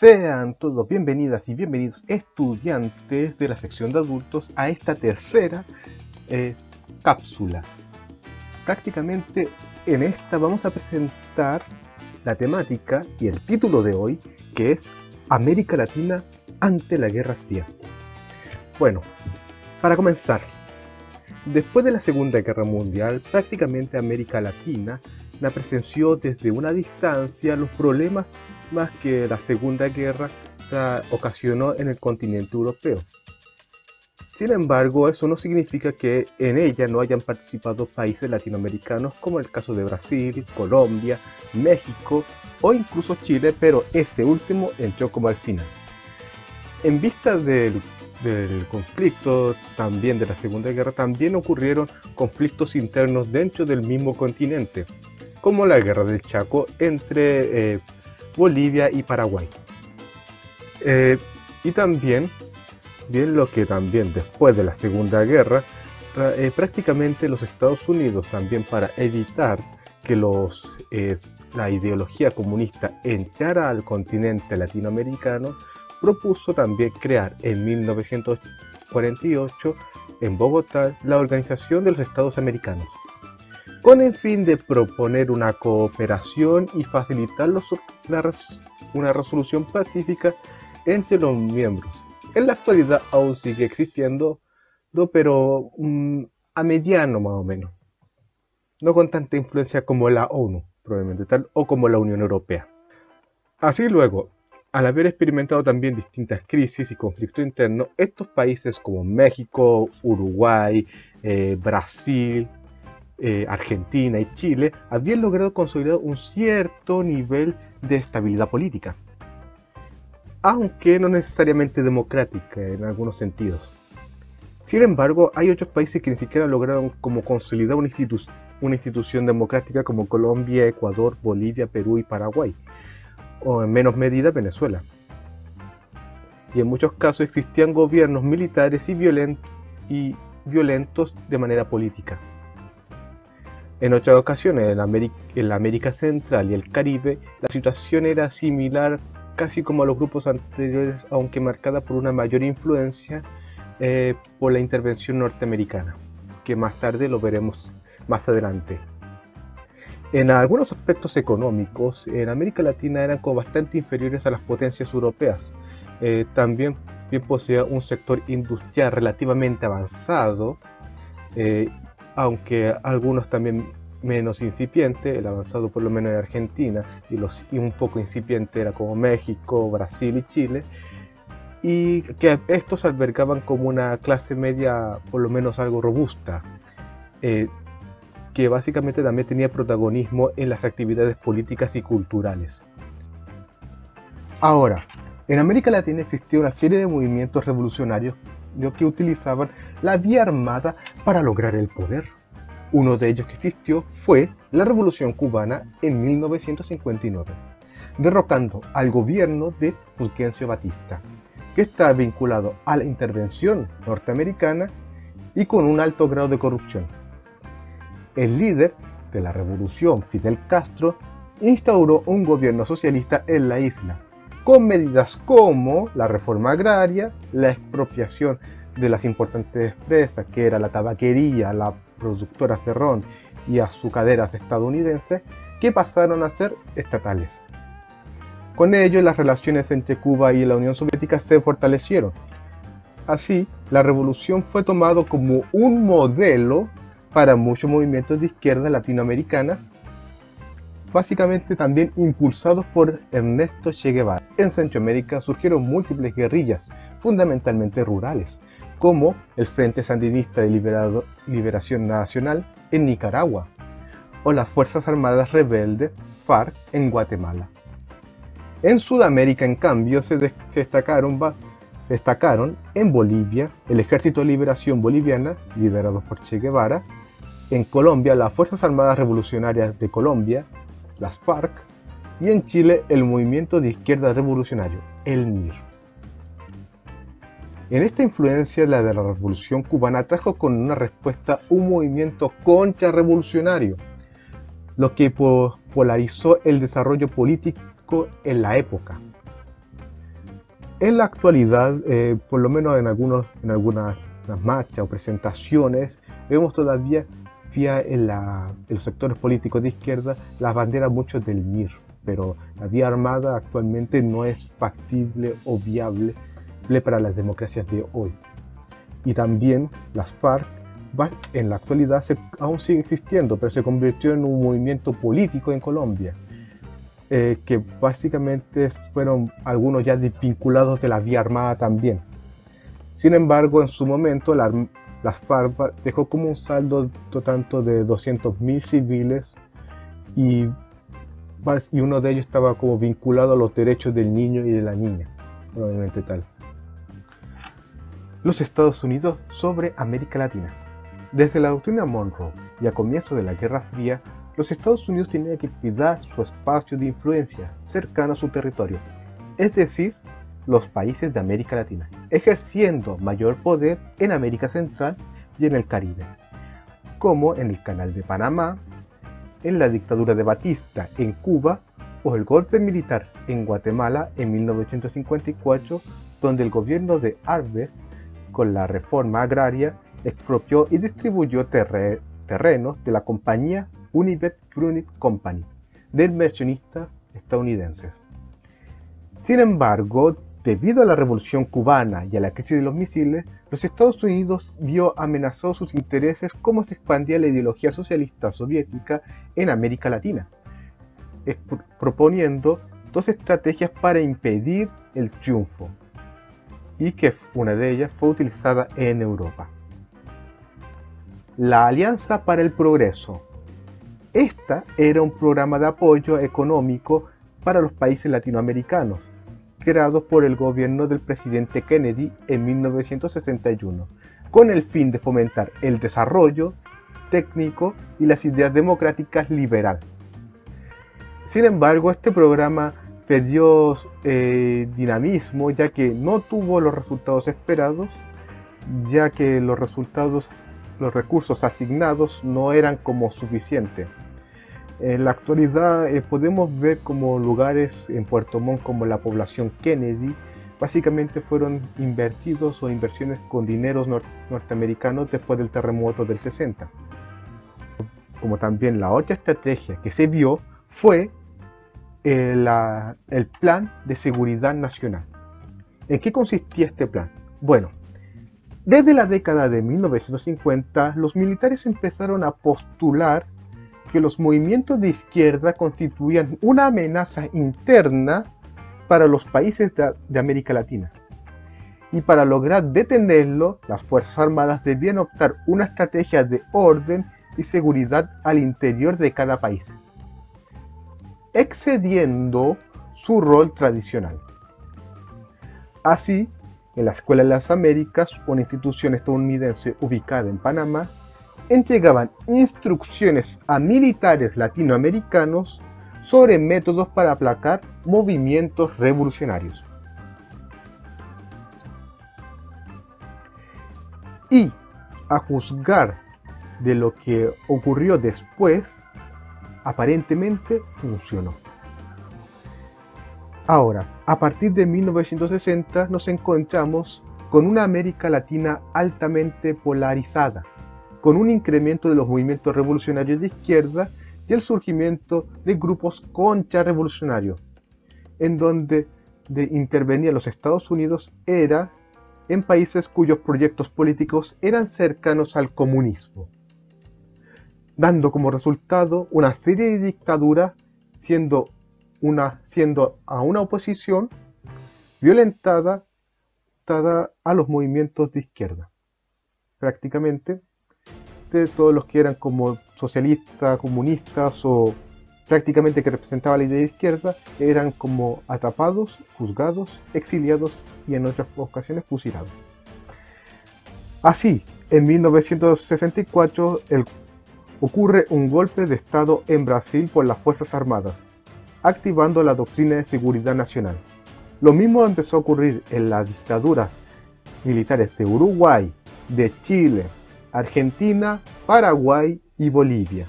Sean todos bienvenidas y bienvenidos estudiantes de la sección de adultos a esta tercera cápsula. Prácticamente en esta vamos a presentar la temática y el título de hoy, que es América Latina ante la Guerra Fría. Bueno, para comenzar, después de la Segunda Guerra Mundial, prácticamente América Latina la presenció desde una distancia los problemas más que la Segunda Guerra ocasionó en el continente europeo. Sin embargo, eso no significa que en ella no hayan participado países latinoamericanos como el caso de Brasil, Colombia, México o incluso Chile, pero este último entró como al final. En vista del conflicto también de la Segunda Guerra, también ocurrieron conflictos internos dentro del mismo continente, como la Guerra del Chaco entre Bolivia y Paraguay. Y también, después de la Segunda Guerra, prácticamente los Estados Unidos, también para evitar que la ideología comunista entrara al continente latinoamericano, propuso también crear en 1948 en Bogotá la Organización de los Estados Americanos, con el fin de proponer una cooperación y facilitar una resolución pacífica entre los miembros. En la actualidad aún sigue existiendo, pero a mediano más o menos, no con tanta influencia como la ONU, probablemente tal, o como la Unión Europea. Así luego, al haber experimentado también distintas crisis y conflictos internos, estos países como México, Uruguay, Brasil, Argentina y Chile habían logrado consolidar un cierto nivel de estabilidad política, aunque no necesariamente democrática en algunos sentidos. Sin embargo, hay otros países que ni siquiera lograron como consolidar una institución democrática, como Colombia, Ecuador, Bolivia, Perú y Paraguay, o en menos medida Venezuela. Y en muchos casos existían gobiernos militares y violentos de manera política. En otras ocasiones, en la América Central y el Caribe, la situación era similar casi como a los grupos anteriores, aunque marcada por una mayor influencia por la intervención norteamericana, que más tarde lo veremos más adelante. En algunos aspectos económicos, en América Latina eran bastante inferiores a las potencias europeas. También poseía un sector industrial relativamente avanzado, aunque algunos también menos incipiente, el avanzado por lo menos en Argentina, y un poco incipiente era como México, Brasil y Chile, y que estos albergaban como una clase media por lo menos algo robusta, que básicamente también tenía protagonismo en las actividades políticas y culturales. Ahora, en América Latina existía una serie de movimientos revolucionarios que utilizaban la vía armada para lograr el poder. Uno de ellos que existió fue la Revolución Cubana en 1959, derrocando al gobierno de Fulgencio Batista, que estaba vinculado a la intervención norteamericana y con un alto grado de corrupción. El líder de la revolución, Fidel Castro, instauró un gobierno socialista en la isla, con medidas como la reforma agraria, la expropiación de las importantes empresas, que era la tabaquería, las productoras de ron y azucareras estadounidenses, que pasaron a ser estatales. Con ello, las relaciones entre Cuba y la Unión Soviética se fortalecieron. Así, la revolución fue tomada como un modelo para muchos movimientos de izquierda latinoamericanas, básicamente también impulsados por Ernesto Che Guevara. En Centroamérica surgieron múltiples guerrillas, fundamentalmente rurales, como el Frente Sandinista de Liberación Nacional en Nicaragua, o las Fuerzas Armadas Rebeldes FARC en Guatemala. En Sudamérica, en cambio, se destacaron en Bolivia el Ejército de Liberación Boliviana, liderado por Che Guevara; en Colombia, las Fuerzas Armadas Revolucionarias de Colombia, las FARC; y en Chile, el Movimiento de Izquierda Revolucionario, el MIR. En esta influencia, la de la Revolución Cubana trajo con una respuesta un movimiento contrarrevolucionario, lo que polarizó el desarrollo político en la época. En la actualidad, por lo menos en algunas marchas o presentaciones, vemos todavía en los sectores políticos de izquierda las banderas muchos del MIR, pero la vía armada actualmente no es factible o viable para las democracias de hoy. Y también las FARC en la actualidad aún sigue existiendo, pero se convirtió en un movimiento político en Colombia, que básicamente fueron algunos ya desvinculados de la vía armada también. Sin embargo, en su momento las FARC dejó como un saldo tanto de 200.000 civiles y uno de ellos estaba como vinculado a los derechos del niño y de la niña, probablemente tal. Los Estados Unidos sobre América Latina. Desde la doctrina Monroe y a comienzo de la Guerra Fría, los Estados Unidos tenían que cuidar su espacio de influencia cercano a su territorio, es decir, los países de América Latina, ejerciendo mayor poder en América Central y en el Caribe, como en el Canal de Panamá, en la dictadura de Batista en Cuba o el golpe militar en Guatemala en 1954, donde el gobierno de Arbenz, con la reforma agraria, expropió y distribuyó terrenos de la compañía United Fruit Company, de inversionistas estadounidenses. Sin embargo, debido a la Revolución Cubana y a la crisis de los misiles, los Estados Unidos vio amenazados sus intereses como se expandía la ideología socialista soviética en América Latina, proponiendo dos estrategias para impedir el triunfo, y que una de ellas fue utilizada en Europa. La Alianza para el Progreso. Esta era un programa de apoyo económico para los países latinoamericanos, creado por el gobierno del presidente Kennedy en 1961, con el fin de fomentar el desarrollo técnico y las ideas democráticas liberal. Sin embargo, este programa perdió dinamismo, ya que no tuvo los resultados esperados, ya que los recursos asignados no eran como suficientes. En la actualidad podemos ver como lugares en Puerto Montt como la población Kennedy básicamente fueron invertidos o inversiones con dineros norteamericanos después del terremoto del 60. Como también la otra estrategia que se vio fue el Plan de Seguridad Nacional. ¿En qué consistía este plan? Bueno, desde la década de 1950 los militares empezaron a postular que los movimientos de izquierda constituían una amenaza interna para los países de América Latina. Y para lograr detenerlo, las Fuerzas Armadas debían optar una estrategia de orden y seguridad al interior de cada país, excediendo su rol tradicional. Así, en la Escuela de las Américas, una institución estadounidense ubicada en Panamá, entregaban instrucciones a militares latinoamericanos sobre métodos para aplacar movimientos revolucionarios. Y, a juzgar de lo que ocurrió después, aparentemente funcionó. Ahora, a partir de 1960 nos encontramos con una América Latina altamente polarizada, con un incremento de los movimientos revolucionarios de izquierda y el surgimiento de grupos contrarrevolucionarios, en donde intervenían los Estados Unidos era en países cuyos proyectos políticos eran cercanos al comunismo, dando como resultado una serie de dictaduras, siendo a una oposición violentada a los movimientos de izquierda. Prácticamente de todos los que eran como socialistas, comunistas o prácticamente que representaban la idea de izquierda eran como atrapados, juzgados, exiliados y en otras ocasiones fusilados. Así, en 1964 ocurre un golpe de Estado en Brasil por las Fuerzas Armadas, activando la doctrina de seguridad nacional. Lo mismo empezó a ocurrir en las dictaduras militares de Uruguay, de Chile, Argentina, Paraguay y Bolivia.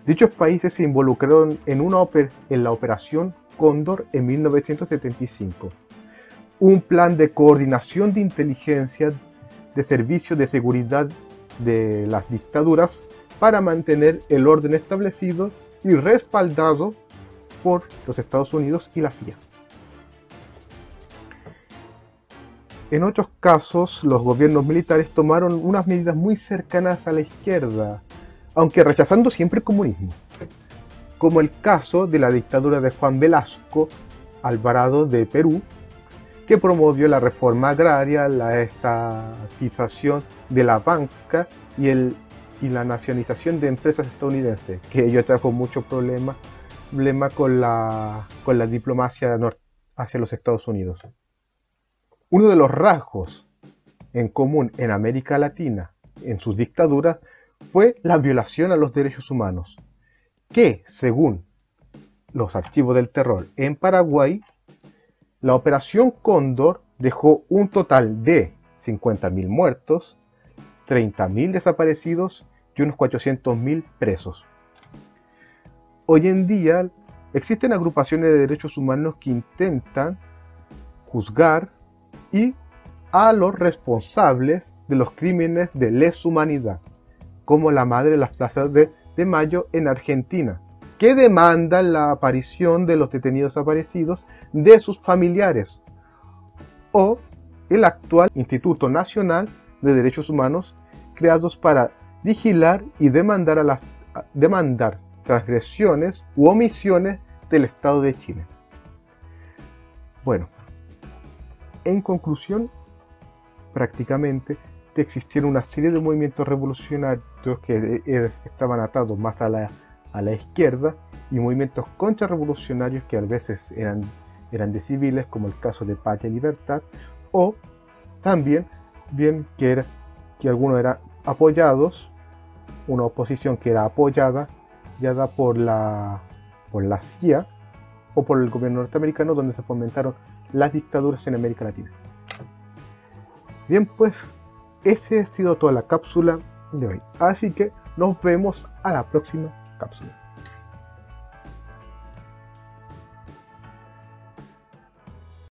Dichos países se involucraron en la Operación Cóndor en 1975, un plan de coordinación de inteligencia de servicios de seguridad de las dictaduras para mantener el orden establecido y respaldado por los Estados Unidos y la CIA. En otros casos, los gobiernos militares tomaron unas medidas muy cercanas a la izquierda, aunque rechazando siempre el comunismo, como el caso de la dictadura de Juan Velasco Alvarado de Perú, que promovió la reforma agraria, la estatización de la banca y la nacionalización de empresas estadounidenses, que ello trajo mucho problema con la diplomacia hacia los Estados Unidos. Uno de los rasgos en común en América Latina en sus dictaduras fue la violación a los derechos humanos, que, según los archivos del terror en Paraguay, la Operación Cóndor dejó un total de 50.000 muertos, 30.000 desaparecidos y unos 400.000 presos. Hoy en día existen agrupaciones de derechos humanos que intentan juzgar a los responsables de los crímenes de lesa humanidad, como la Madre de las Plazas de Mayo en Argentina, que demandan la aparición de los detenidos desaparecidos de sus familiares, o el actual Instituto Nacional de Derechos Humanos, creados para vigilar y demandar transgresiones u omisiones del Estado de Chile. Bueno, en conclusión, prácticamente existieron una serie de movimientos revolucionarios que estaban atados más a la izquierda y movimientos contrarrevolucionarios que a veces eran de civiles, como el caso de Patria y Libertad, o también que algunos eran apoyados, una oposición que era apoyada por la CIA o por el gobierno norteamericano, donde se fomentaron las dictaduras en América Latina. Bien, pues esa ha sido toda la cápsula de hoy, así que nos vemos a la próxima cápsula.